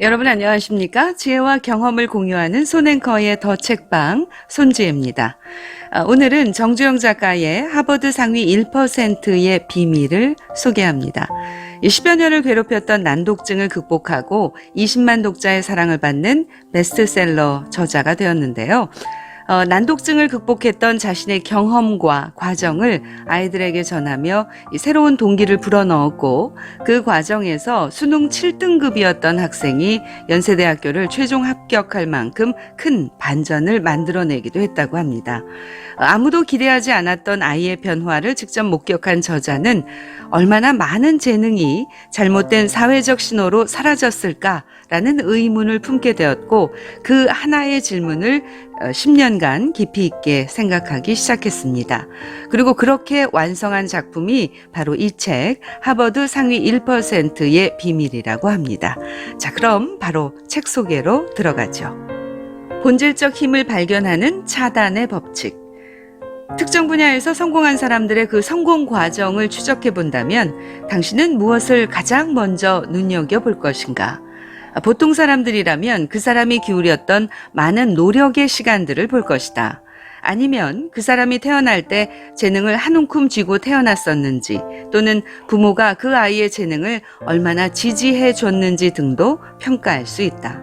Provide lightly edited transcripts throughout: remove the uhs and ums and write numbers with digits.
여러분 안녕하십니까? 지혜와 경험을 공유하는 손앵커의 더 책방 손지혜입니다. 오늘은 정주영 작가의 하버드 상위 1%의 비밀을 소개합니다. 10여 년을 괴롭혔던 난독증을 극복하고 20만 독자의 사랑을 받는 베스트셀러 저자가 되었는데요. 난독증을 극복했던 자신의 경험과 과정을 아이들에게 전하며 새로운 동기를 불어넣었고, 그 과정에서 수능 7등급이었던 학생이 연세대학교를 최종 합격할 만큼 큰 반전을 만들어내기도 했다고 합니다. 아무도 기대하지 않았던 아이의 변화를 직접 목격한 저자는 얼마나 많은 재능이 잘못된 사회적 신호로 사라졌을까라는 의문을 품게 되었고, 그 하나의 질문을 10년간 깊이 있게 생각하기 시작했습니다. 그리고 그렇게 완성한 작품이 바로 이 책 하버드 상위 1%의 비밀이라고 합니다. 자, 그럼 바로 책 소개로 들어가죠. 본질적 힘을 발견하는 차단의 법칙. 특정 분야에서 성공한 사람들의 그 성공 과정을 추적해 본다면 당신은 무엇을 가장 먼저 눈여겨볼 것인가? 보통 사람들이라면 그 사람이 기울였던 많은 노력의 시간들을 볼 것이다. 아니면 그 사람이 태어날 때 재능을 한 움큼 쥐고 태어났었는지, 또는 부모가 그 아이의 재능을 얼마나 지지해 줬는지 등도 평가할 수 있다.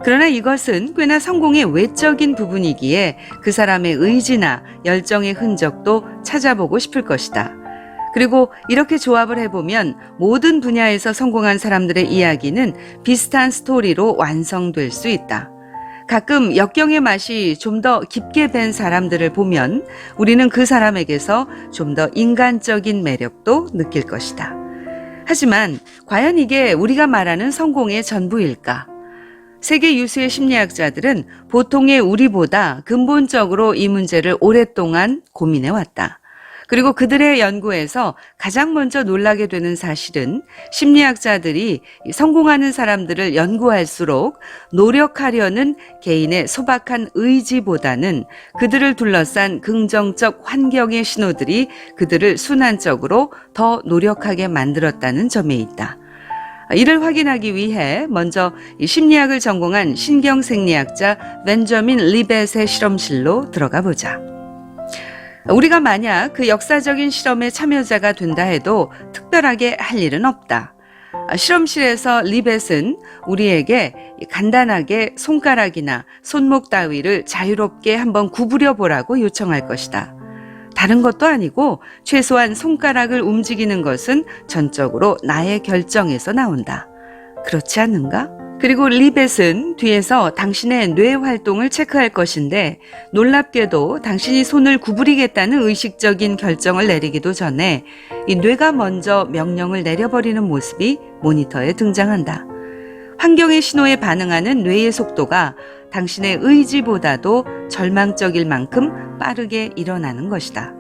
그러나 이것은 꽤나 성공의 외적인 부분이기에 그 사람의 의지나 열정의 흔적도 찾아보고 싶을 것이다. 그리고 이렇게 조합을 해보면 모든 분야에서 성공한 사람들의 이야기는 비슷한 스토리로 완성될 수 있다. 가끔 역경의 맛이 좀 더 깊게 밴 사람들을 보면 우리는 그 사람에게서 좀 더 인간적인 매력도 느낄 것이다. 하지만 과연 이게 우리가 말하는 성공의 전부일까? 세계 유수의 심리학자들은 보통의 우리보다 근본적으로 이 문제를 오랫동안 고민해왔다. 그리고 그들의 연구에서 가장 먼저 놀라게 되는 사실은 심리학자들이 성공하는 사람들을 연구할수록 노력하려는 개인의 소박한 의지보다는 그들을 둘러싼 긍정적 환경의 신호들이 그들을 순환적으로 더 노력하게 만들었다는 점에 있다. 이를 확인하기 위해 먼저 심리학을 전공한 신경생리학자 벤저민 리벳의 실험실로 들어가 보자. 우리가 만약 그 역사적인 실험의 참여자가 된다 해도 특별하게 할 일은 없다. 실험실에서 리벳은 우리에게 간단하게 손가락이나 손목 따위를 자유롭게 한번 구부려 보라고 요청할 것이다. 다른 것도 아니고 최소한 손가락을 움직이는 것은 전적으로 나의 결정에서 나온다. 그렇지 않는가? 그리고 리벳은 뒤에서 당신의 뇌 활동을 체크할 것인데, 놀랍게도 당신이 손을 구부리겠다는 의식적인 결정을 내리기도 전에 이 뇌가 먼저 명령을 내려버리는 모습이 모니터에 등장한다. 환경의 신호에 반응하는 뇌의 속도가 당신의 의지보다도 절망적일 만큼 빠르게 일어나는 것이다.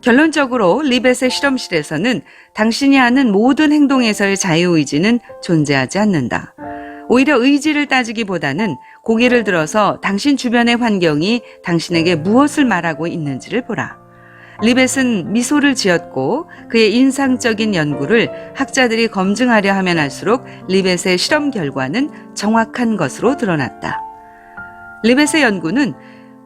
결론적으로 리벳의 실험실에서는 당신이 하는 모든 행동에서의 자유의지는 존재하지 않는다. 오히려 의지를 따지기보다는 고개를 들어서 당신 주변의 환경이 당신에게 무엇을 말하고 있는지를 보라. 리벳은 미소를 지었고 그의 인상적인 연구를 학자들이 검증하려 하면 할수록 리벳의 실험 결과는 정확한 것으로 드러났다. 리벳의 연구는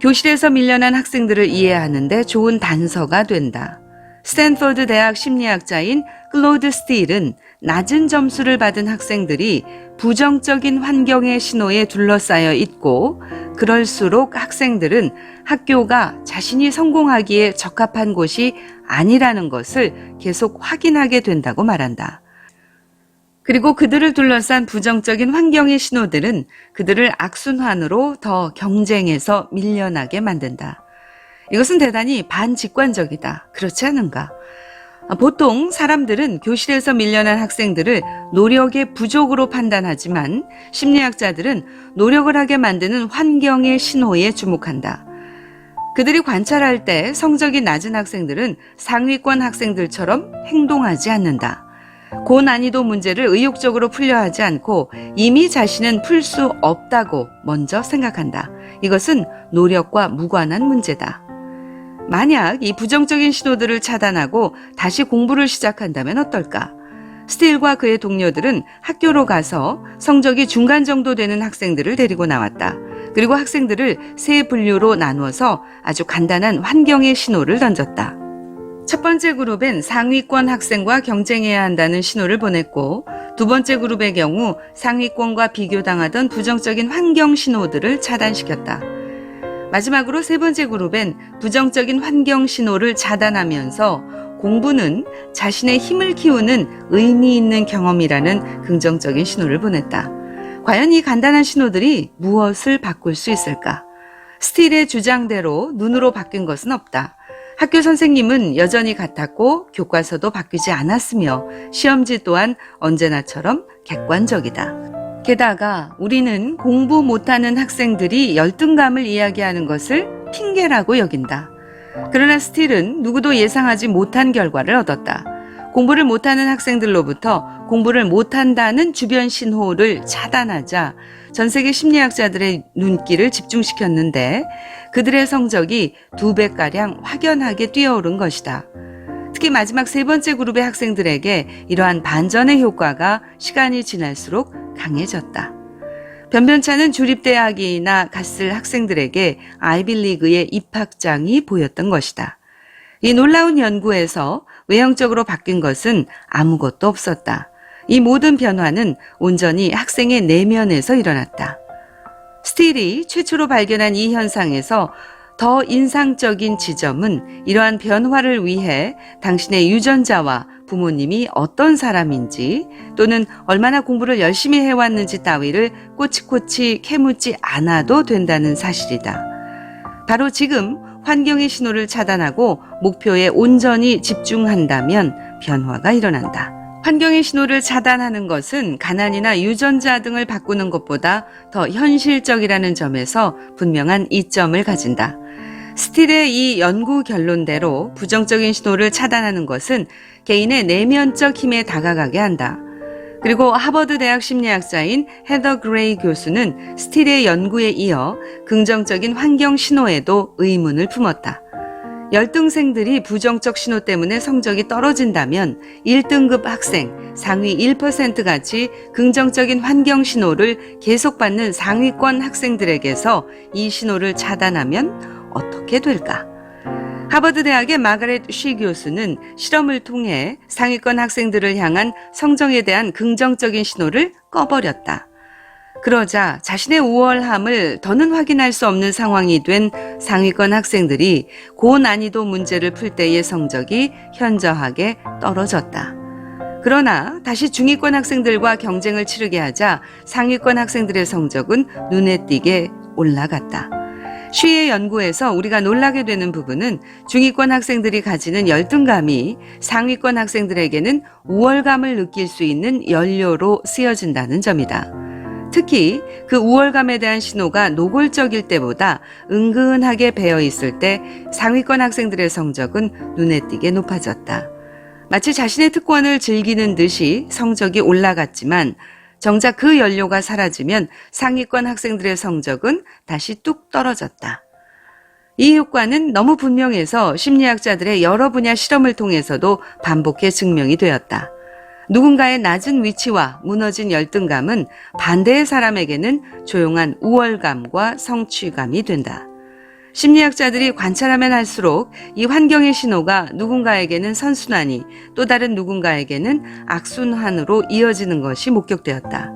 교실에서 밀려난 학생들을 이해하는 데 좋은 단서가 된다. 스탠퍼드 대학 심리학자인 클로드 스틸은 낮은 점수를 받은 학생들이 부정적인 환경의 신호에 둘러싸여 있고, 그럴수록 학생들은 학교가 자신이 성공하기에 적합한 곳이 아니라는 것을 계속 확인하게 된다고 말한다. 그리고 그들을 둘러싼 부정적인 환경의 신호들은 그들을 악순환으로 더 경쟁에서 밀려나게 만든다. 이것은 대단히 반직관적이다. 그렇지 않은가? 보통 사람들은 교실에서 밀려난 학생들을 노력의 부족으로 판단하지만 심리학자들은 노력을 하게 만드는 환경의 신호에 주목한다. 그들이 관찰할 때 성적이 낮은 학생들은 상위권 학생들처럼 행동하지 않는다. 고난이도 문제를 의욕적으로 풀려 하지 않고 이미 자신은 풀 수 없다고 먼저 생각한다. 이것은 노력과 무관한 문제다. 만약 이 부정적인 신호들을 차단하고 다시 공부를 시작한다면 어떨까? 스틸과 그의 동료들은 학교로 가서 성적이 중간 정도 되는 학생들을 데리고 나왔다. 그리고 학생들을 세 분류로 나누어서 아주 간단한 환경의 신호를 던졌다. 첫 번째 그룹엔 상위권 학생과 경쟁해야 한다는 신호를 보냈고, 두 번째 그룹의 경우 상위권과 비교당하던 부정적인 환경 신호들을 차단시켰다. 마지막으로 세 번째 그룹엔 부정적인 환경 신호를 차단하면서 공부는 자신의 힘을 키우는 의미 있는 경험이라는 긍정적인 신호를 보냈다. 과연 이 간단한 신호들이 무엇을 바꿀 수 있을까? 스틸의 주장대로 눈으로 바뀐 것은 없다. 학교 선생님은 여전히 같았고 교과서도 바뀌지 않았으며 시험지 또한 언제나처럼 객관적이다. 게다가 우리는 공부 못하는 학생들이 열등감을 이야기하는 것을 핑계라고 여긴다. 그러나 스틸은 누구도 예상하지 못한 결과를 얻었다. 공부를 못하는 학생들로부터 공부를 못한다는 주변 신호를 차단하자 전 세계 심리학자들의 눈길을 집중시켰는데 그들의 성적이 2배가량 확연하게 뛰어오른 것이다. 특히 마지막 세 번째 그룹의 학생들에게 이러한 반전의 효과가 시간이 지날수록 강해졌다. 변변찮은 주립대학이나 갔을 학생들에게 아이비리그의 입학장이 보였던 것이다. 이 놀라운 연구에서 외형적으로 바뀐 것은 아무것도 없었다. 이 모든 변화는 온전히 학생의 내면에서 일어났다. 스틸이 최초로 발견한 이 현상에서 더 인상적인 지점은 이러한 변화를 위해 당신의 유전자와 부모님이 어떤 사람인지 또는 얼마나 공부를 열심히 해왔는지 따위를 꼬치꼬치 캐묻지 않아도 된다는 사실이다. 바로 지금 환경의 신호를 차단하고 목표에 온전히 집중한다면 변화가 일어난다. 환경의 신호를 차단하는 것은 가난이나 유전자 등을 바꾸는 것보다 더 현실적이라는 점에서 분명한 이점을 가진다. 스틸의 이 연구 결론대로 부정적인 신호를 차단하는 것은 개인의 내면적 힘에 다가가게 한다. 그리고 하버드 대학 심리학자인 헤더 그레이 교수는 스틸의 연구에 이어 긍정적인 환경 신호에도 의문을 품었다. 열등생들이 부정적 신호 때문에 성적이 떨어진다면 1등급 학생, 상위 1% 같이 긍정적인 환경 신호를 계속 받는 상위권 학생들에게서 이 신호를 차단하면 어떻게 될까? 하버드 대학의 마가렛 쉬 교수는 실험을 통해 상위권 학생들을 향한 성적에 대한 긍정적인 신호를 꺼버렸다. 그러자 자신의 우월함을 더는 확인할 수 없는 상황이 된 상위권 학생들이 고난이도 문제를 풀 때의 성적이 현저하게 떨어졌다. 그러나 다시 중위권 학생들과 경쟁을 치르게 하자 상위권 학생들의 성적은 눈에 띄게 올라갔다. 쉬의 연구에서 우리가 놀라게 되는 부분은 중위권 학생들이 가지는 열등감이 상위권 학생들에게는 우월감을 느낄 수 있는 연료로 쓰여진다는 점이다. 특히 그 우월감에 대한 신호가 노골적일 때보다 은근하게 배어 있을 때 상위권 학생들의 성적은 눈에 띄게 높아졌다. 마치 자신의 특권을 즐기는 듯이 성적이 올라갔지만 정작 그 연료가 사라지면 상위권 학생들의 성적은 다시 뚝 떨어졌다. 이 효과는 너무 분명해서 심리학자들의 여러 분야 실험을 통해서도 반복해 증명이 되었다. 누군가의 낮은 위치와 무너진 열등감은 반대의 사람에게는 조용한 우월감과 성취감이 된다. 심리학자들이 관찰하면 할수록 이 환경의 신호가 누군가에게는 선순환이 또 다른 누군가에게는 악순환으로 이어지는 것이 목격되었다.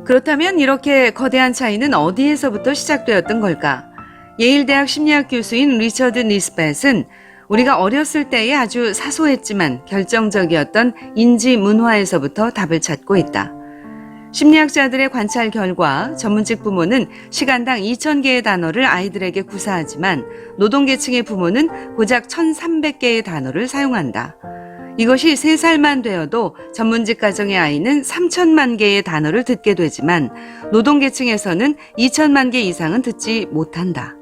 그렇다면 이렇게 거대한 차이는 어디에서부터 시작되었던 걸까? 예일대학 심리학 교수인 리처드 니스벳은 우리가 어렸을 때에 아주 사소했지만 결정적이었던 인지 문화에서부터 답을 찾고 있다. 심리학자들의 관찰 결과 전문직 부모는 시간당 2,000개의 단어를 아이들에게 구사하지만 노동계층의 부모는 고작 1,300개의 단어를 사용한다. 이것이 3살만 되어도 전문직 가정의 아이는 3천만 개의 단어를 듣게 되지만 노동계층에서는 2천만 개 이상은 듣지 못한다.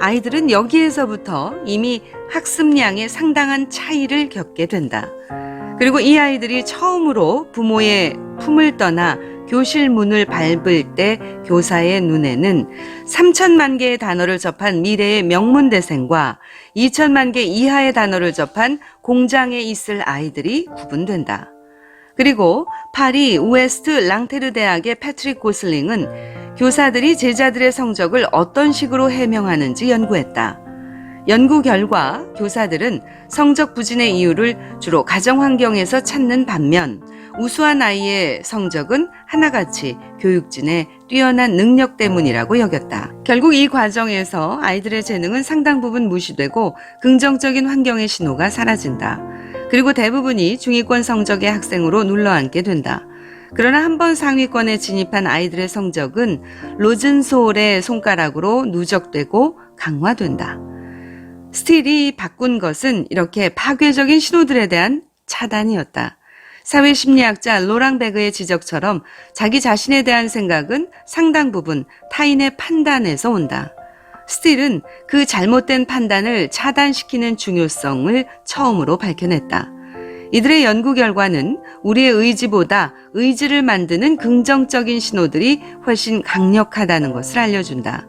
아이들은 여기에서부터 이미 학습량의 상당한 차이를 겪게 된다. 그리고 이 아이들이 처음으로 부모의 품을 떠나 교실 문을 밟을 때 교사의 눈에는 3천만 개의 단어를 접한 미래의 명문대생과 2천만 개 이하의 단어를 접한 공장에 있을 아이들이 구분된다. 그리고 파리 우에스트 랑테르 대학의 패트릭 고슬링은 교사들이 제자들의 성적을 어떤 식으로 해명하는지 연구했다. 연구 결과 교사들은 성적 부진의 이유를 주로 가정 환경에서 찾는 반면 우수한 아이의 성적은 하나같이 교육진의 뛰어난 능력 때문이라고 여겼다. 결국 이 과정에서 아이들의 재능은 상당 부분 무시되고 긍정적인 환경의 신호가 사라진다. 그리고 대부분이 중위권 성적의 학생으로 눌러앉게 된다. 그러나 한번 상위권에 진입한 아이들의 성적은 로즌소울의 손가락으로 누적되고 강화된다. 스틸이 바꾼 것은 이렇게 파괴적인 신호들에 대한 차단이었다. 사회심리학자 로랑 베그의 지적처럼 자기 자신에 대한 생각은 상당 부분 타인의 판단에서 온다. 스틸은 그 잘못된 판단을 차단시키는 중요성을 처음으로 밝혀냈다. 이들의 연구 결과는 우리의 의지보다 의지를 만드는 긍정적인 신호들이 훨씬 강력하다는 것을 알려준다.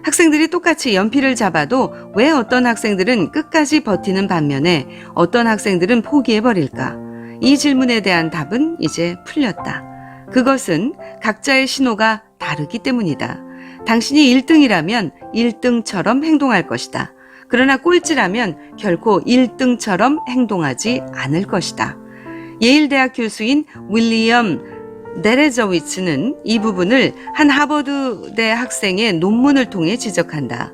학생들이 똑같이 연필을 잡아도 왜 어떤 학생들은 끝까지 버티는 반면에 어떤 학생들은 포기해버릴까? 이 질문에 대한 답은 이제 풀렸다. 그것은 각자의 신호가 다르기 때문이다. 당신이 1등이라면 1등처럼 행동할 것이다. 그러나 꼴찌라면 결코 1등처럼 행동하지 않을 것이다. 예일대학 교수인 윌리엄 네레저위츠는 이 부분을 한 하버드대 학생의 논문을 통해 지적한다.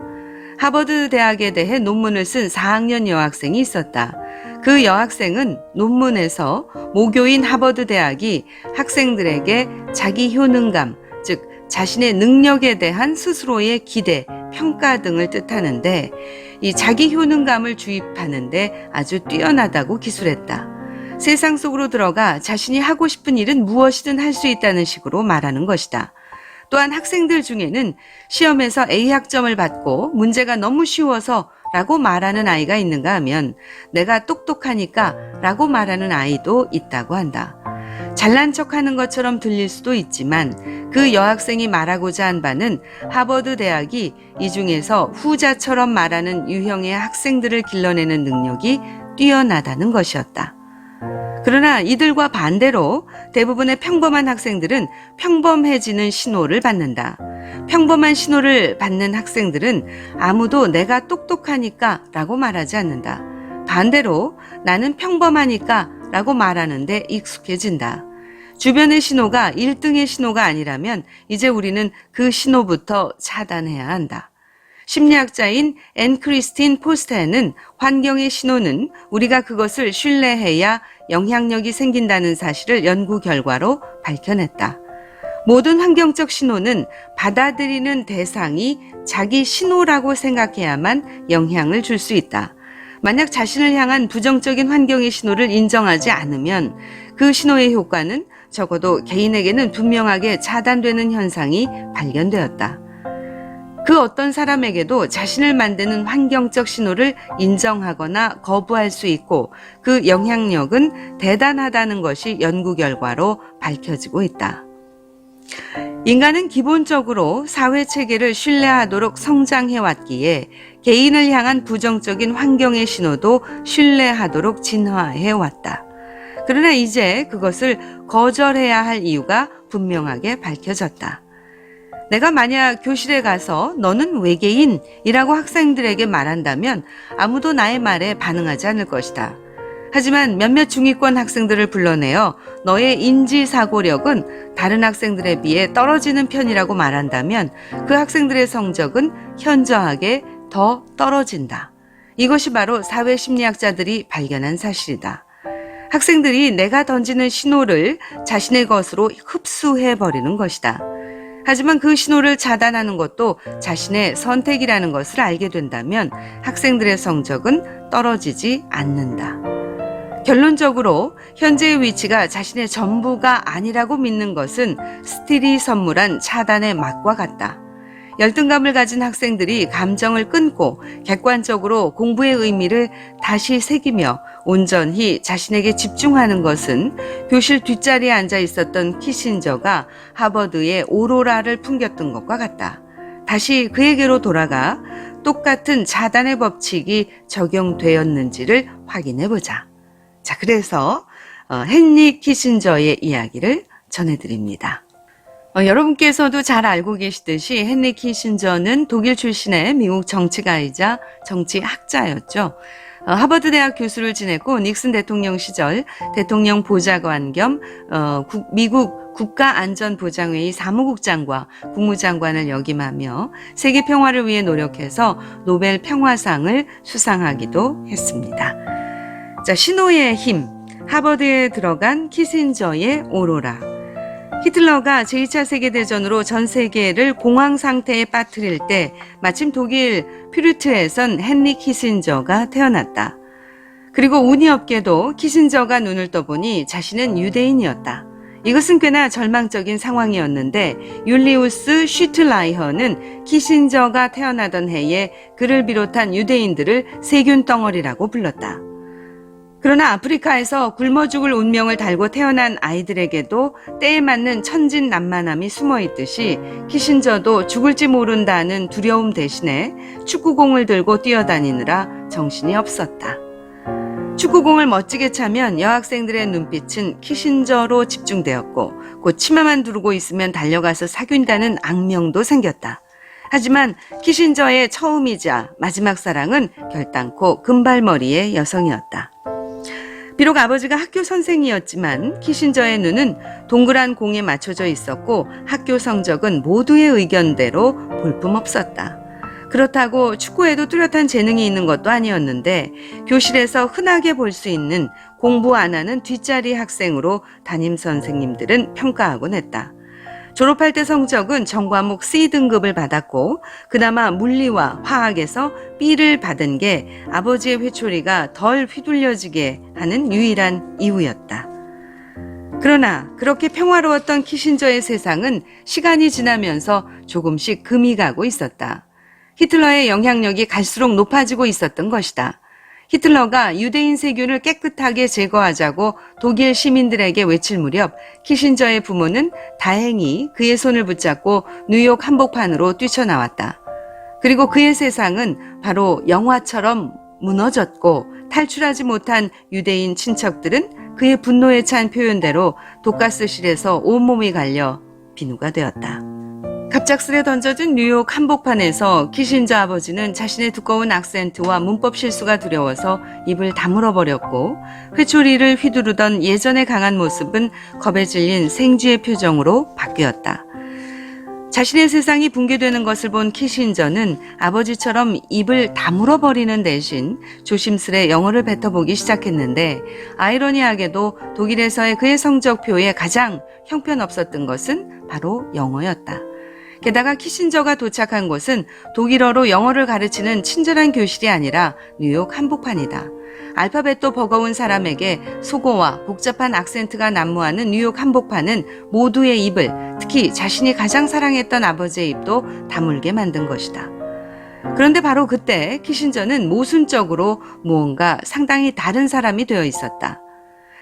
하버드 대학에 대해 논문을 쓴 4학년 여학생이 있었다. 그 여학생은 논문에서 모교인 하버드 대학이 학생들에게 자기 효능감, 즉 자신의 능력에 대한 스스로의 기대, 평가 등을 뜻하는데 이 자기 효능감을 주입하는데 아주 뛰어나다고 기술했다. 세상 속으로 들어가 자신이 하고 싶은 일은 무엇이든 할 수 있다는 식으로 말하는 것이다. 또한 학생들 중에는 시험에서 A 학점을 받고 문제가 너무 쉬워서 라고 말하는 아이가 있는가 하면 내가 똑똑하니까 라고 말하는 아이도 있다고 한다. 잘난 척하는 것처럼 들릴 수도 있지만 그 여학생이 말하고자 한 바는 하버드 대학이 이 중에서 후자처럼 말하는 유형의 학생들을 길러내는 능력이 뛰어나다는 것이었다. 그러나 이들과 반대로 대부분의 평범한 학생들은 평범해지는 신호를 받는다. 평범한 신호를 받는 학생들은 아무도 내가 똑똑하니까 라고 말하지 않는다. 반대로 나는 평범하니까 라고 말하는데 익숙해진다. 주변의 신호가 1등의 신호가 아니라면 이제 우리는 그 신호부터 차단해야 한다. 심리학자인 앤 크리스틴 포스터는 환경의 신호는 우리가 그것을 신뢰해야 영향력이 생긴다는 사실을 연구 결과로 밝혀냈다. 모든 환경적 신호는 받아들이는 대상이 자기 신호라고 생각해야만 영향을 줄 수 있다. 만약 자신을 향한 부정적인 환경의 신호를 인정하지 않으면 그 신호의 효과는 적어도 개인에게는 분명하게 차단되는 현상이 발견되었다. 그 어떤 사람에게도 자신을 만드는 환경적 신호를 인정하거나 거부할 수 있고 그 영향력은 대단하다는 것이 연구 결과로 밝혀지고 있다. 인간은 기본적으로 사회 체계를 신뢰하도록 성장해왔기에 개인을 향한 부정적인 환경의 신호도 신뢰하도록 진화해왔다. 그러나 이제 그것을 거절해야 할 이유가 분명하게 밝혀졌다. 내가 만약 교실에 가서 너는 외계인이라고 학생들에게 말한다면 아무도 나의 말에 반응하지 않을 것이다. 하지만 몇몇 중위권 학생들을 불러내어 너의 인지사고력은 다른 학생들에 비해 떨어지는 편이라고 말한다면 그 학생들의 성적은 현저하게 더 떨어진다. 이것이 바로 사회심리학자들이 발견한 사실이다. 학생들이 내가 던지는 신호를 자신의 것으로 흡수해버리는 것이다. 하지만 그 신호를 차단하는 것도 자신의 선택이라는 것을 알게 된다면 학생들의 성적은 떨어지지 않는다. 결론적으로 현재의 위치가 자신의 전부가 아니라고 믿는 것은 스틸이 선물한 차단의 맛과 같다. 열등감을 가진 학생들이 감정을 끊고 객관적으로 공부의 의미를 다시 새기며 온전히 자신에게 집중하는 것은 교실 뒷자리에 앉아 있었던 키신저가 하버드의 오로라를 풍겼던 것과 같다. 다시 그에게로 돌아가 똑같은 차단의 법칙이 적용되었는지를 확인해 보자. 자, 그래서 헨리 키신저의 이야기를 전해드립니다. 여러분께서도 잘 알고 계시듯이 헨리 키신저는 독일 출신의 미국 정치가이자 정치학자였죠. 하버드 대학 교수를 지냈고 닉슨 대통령 시절 대통령 보좌관 겸 미국 국가안전보장회의 사무국장과 국무장관을 역임하며 세계 평화를 위해 노력해서 노벨 평화상을 수상하기도 했습니다. 자, 신호의 힘, 하버드에 들어간 키신저의 오로라. 히틀러가 제2차 세계대전으로 전 세계를 공황 상태에 빠뜨릴 때 마침 독일 퓨르트에선 헨리 키신저가 태어났다. 그리고 운이 없게도 키신저가 눈을 떠보니 자신은 유대인이었다. 이것은 꽤나 절망적인 상황이었는데 율리우스 슈틀라이허는 키신저가 태어나던 해에 그를 비롯한 유대인들을 세균 덩어리라고 불렀다. 그러나 아프리카에서 굶어 죽을 운명을 달고 태어난 아이들에게도 때에 맞는 천진난만함이 숨어있듯이 키신저도 죽을지 모른다는 두려움 대신에 축구공을 들고 뛰어다니느라 정신이 없었다. 축구공을 멋지게 차면 여학생들의 눈빛은 키신저로 집중되었고 곧 치마만 두르고 있으면 달려가서 사귄다는 악명도 생겼다. 하지만 키신저의 처음이자 마지막 사랑은 결단코 금발머리의 여성이었다. 비록 아버지가 학교 선생이었지만 키신저의 눈은 동그란 공에 맞춰져 있었고 학교 성적은 모두의 의견대로 볼품없었다. 그렇다고 축구에도 뚜렷한 재능이 있는 것도 아니었는데 교실에서 흔하게 볼 수 있는 공부 안 하는 뒷자리 학생으로 담임 선생님들은 평가하곤 했다. 졸업할 때 성적은 전과목 C등급을 받았고 그나마 물리와 화학에서 B를 받은 게 아버지의 회초리가 덜 휘둘려지게 하는 유일한 이유였다. 그러나 그렇게 평화로웠던 키신저의 세상은 시간이 지나면서 조금씩 금이 가고 있었다. 히틀러의 영향력이 갈수록 높아지고 있었던 것이다. 히틀러가 유대인 세균을 깨끗하게 제거하자고 독일 시민들에게 외칠 무렵 키신저의 부모는 다행히 그의 손을 붙잡고 뉴욕 한복판으로 뛰쳐나왔다. 그리고 그의 세상은 바로 영화처럼 무너졌고 탈출하지 못한 유대인 친척들은 그의 분노에 찬 표현대로 독가스실에서 온몸이 갈려 비누가 되었다. 갑작스레 던져진 뉴욕 한복판에서 키신저 아버지는 자신의 두꺼운 악센트와 문법 실수가 두려워서 입을 다물어버렸고 회초리를 휘두르던 예전의 강한 모습은 겁에 질린 생쥐의 표정으로 바뀌었다. 자신의 세상이 붕괴되는 것을 본 키신저는 아버지처럼 입을 다물어버리는 대신 조심스레 영어를 뱉어보기 시작했는데 아이러니하게도 독일에서의 그의 성적표에 가장 형편없었던 것은 바로 영어였다. 게다가 키신저가 도착한 곳은 독일어로 영어를 가르치는 친절한 교실이 아니라 뉴욕 한복판이다. 알파벳도 버거운 사람에게 속어와 복잡한 악센트가 난무하는 뉴욕 한복판은 모두의 입을, 특히 자신이 가장 사랑했던 아버지의 입도 다물게 만든 것이다. 그런데 바로 그때 키신저는 모순적으로 무언가 상당히 다른 사람이 되어 있었다.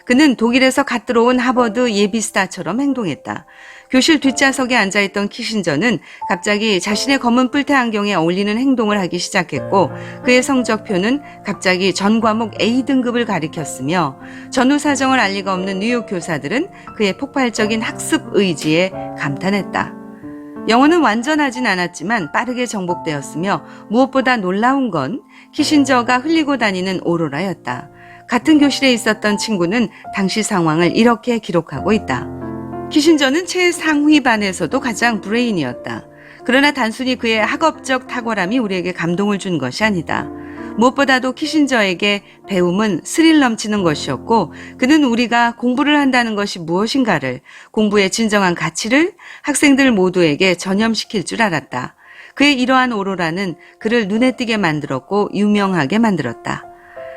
그는 독일에서 갓 들어온 하버드 예비스타처럼 행동했다. 교실 뒷좌석에 앉아있던 키신저는 갑자기 자신의 검은 뿔테 안경에 어울리는 행동을 하기 시작했고 그의 성적표는 갑자기 전 과목 A등급을 가리켰으며 전후 사정을 알 리가 없는 뉴욕 교사들은 그의 폭발적인 학습 의지에 감탄했다. 영어는 완전하진 않았지만 빠르게 정복되었으며 무엇보다 놀라운 건 키신저가 흘리고 다니는 오로라였다. 같은 교실에 있었던 친구는 당시 상황을 이렇게 기록하고 있다. 키신저는 최상위반에서도 가장 브레인이었다. 그러나 단순히 그의 학업적 탁월함이 우리에게 감동을 준 것이 아니다. 무엇보다도 키신저에게 배움은 스릴 넘치는 것이었고 그는 우리가 공부를 한다는 것이 무엇인가를, 공부의 진정한 가치를 학생들 모두에게 전염시킬 줄 알았다. 그의 이러한 오로라는 그를 눈에 띄게 만들었고 유명하게 만들었다.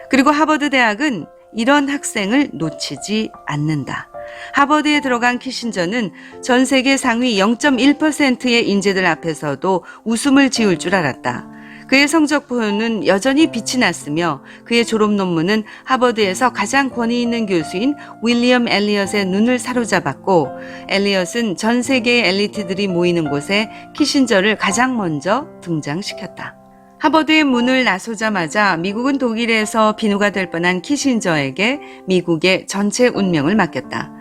그리고 하버드 대학은 이런 학생을 놓치지 않는다. 하버드에 들어간 키신저는 전 세계 상위 0.1%의 인재들 앞에서도 웃음을 지을 줄 알았다. 그의 성적표는 여전히 빛이 났으며 그의 졸업 논문은 하버드에서 가장 권위 있는 교수인 윌리엄 엘리엇의 눈을 사로잡았고 엘리엇은 전 세계의 엘리트들이 모이는 곳에 키신저를 가장 먼저 등장시켰다. 하버드의 문을 나서자마자 미국은 독일에서 비누가 될 뻔한 키신저에게 미국의 전체 운명을 맡겼다.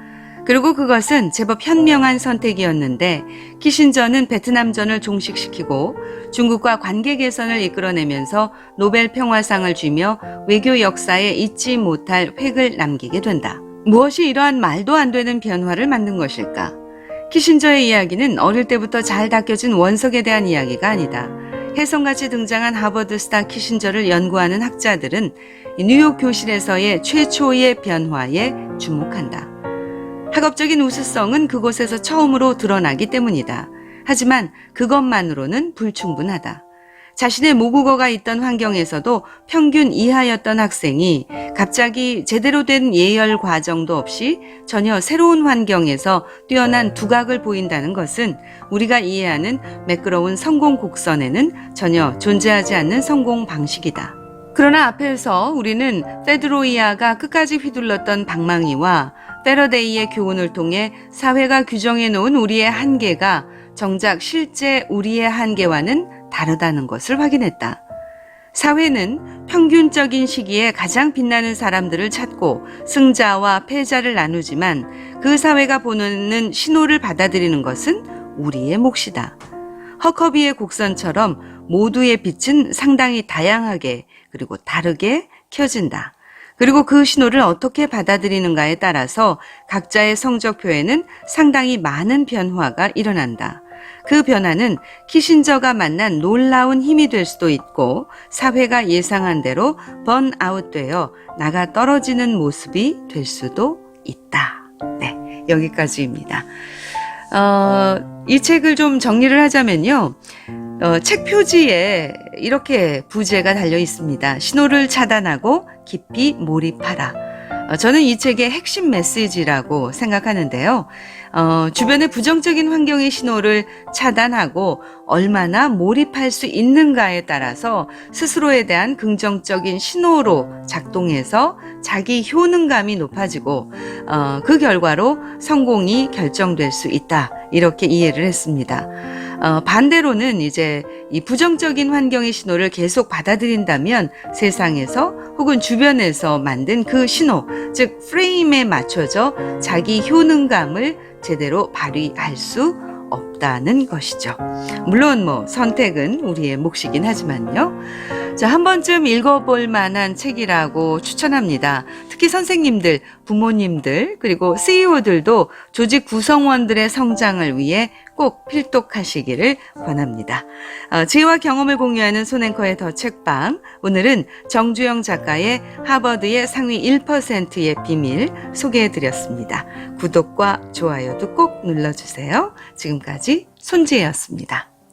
그리고 그것은 제법 현명한 선택이었는데 키신저는 베트남전을 종식시키고 중국과 관계 개선을 이끌어내면서 노벨 평화상을 쥐며 외교 역사에 잊지 못할 획을 남기게 된다. 무엇이 이러한 말도 안 되는 변화를 만든 것일까? 키신저의 이야기는 어릴 때부터 잘 닦여진 원석에 대한 이야기가 아니다. 혜성같이 등장한 하버드 스타 키신저를 연구하는 학자들은 뉴욕 교실에서의 최초의 변화에 주목한다. 학업적인 우수성은 그곳에서 처음으로 드러나기 때문이다. 하지만 그것만으로는 불충분하다. 자신의 모국어가 있던 환경에서도 평균 이하였던 학생이 갑자기 제대로 된 예열 과정도 없이 전혀 새로운 환경에서 뛰어난 두각을 보인다는 것은 우리가 이해하는 매끄러운 성공 곡선에는 전혀 존재하지 않는 성공 방식이다. 그러나 앞에서 우리는 페드로이아가 끝까지 휘둘렀던 방망이와 패러데이의 교훈을 통해 사회가 규정해 놓은 우리의 한계가 정작 실제 우리의 한계와는 다르다는 것을 확인했다. 사회는 평균적인 시기에 가장 빛나는 사람들을 찾고 승자와 패자를 나누지만 그 사회가 보내는 신호를 받아들이는 것은 우리의 몫이다. 허커비의 곡선처럼 모두의 빛은 상당히 다양하게 그리고 다르게 켜진다. 그리고 그 신호를 어떻게 받아들이는가에 따라서 각자의 성적표에는 상당히 많은 변화가 일어난다. 그 변화는 키신저가 만난 놀라운 힘이 될 수도 있고 사회가 예상한 대로 번아웃되어 나가 떨어지는 모습이 될 수도 있다. 네, 여기까지입니다. 이 책을 좀 정리를 하자면요. 책 표지에 이렇게 부제가 달려 있습니다. 신호를 차단하고 깊이 몰입하라. 저는 이 책의 핵심 메시지라고 생각하는데요. 주변의 부정적인 환경의 신호를 차단하고 얼마나 몰입할 수 있는가에 따라서 스스로에 대한 긍정적인 신호로 작동해서 자기 효능감이 높아지고 그 결과로 성공이 결정될 수 있다. 이렇게 이해를 했습니다. 반대로는 이제 이 부정적인 환경의 신호를 계속 받아들인다면 세상에서 혹은 주변에서 만든 그 신호, 즉 프레임에 맞춰져 자기 효능감을 제대로 발휘할 수 없다는 것이죠. 물론 선택은 우리의 몫이긴 하지만요. 자, 한 번쯤 읽어볼 만한 책이라고 추천합니다. 특히 선생님들, 부모님들, 그리고 CEO들도 조직 구성원들의 성장을 위해 꼭 필독하시기를 권합니다. 지혜와 경험을 공유하는 손앵커의 더 책방. 오늘은 정주영 작가의 하버드의 상위 1%의 비밀 소개해드렸습니다. 구독과 좋아요도 꼭 눌러주세요. 지금까지 손지혜였습니다.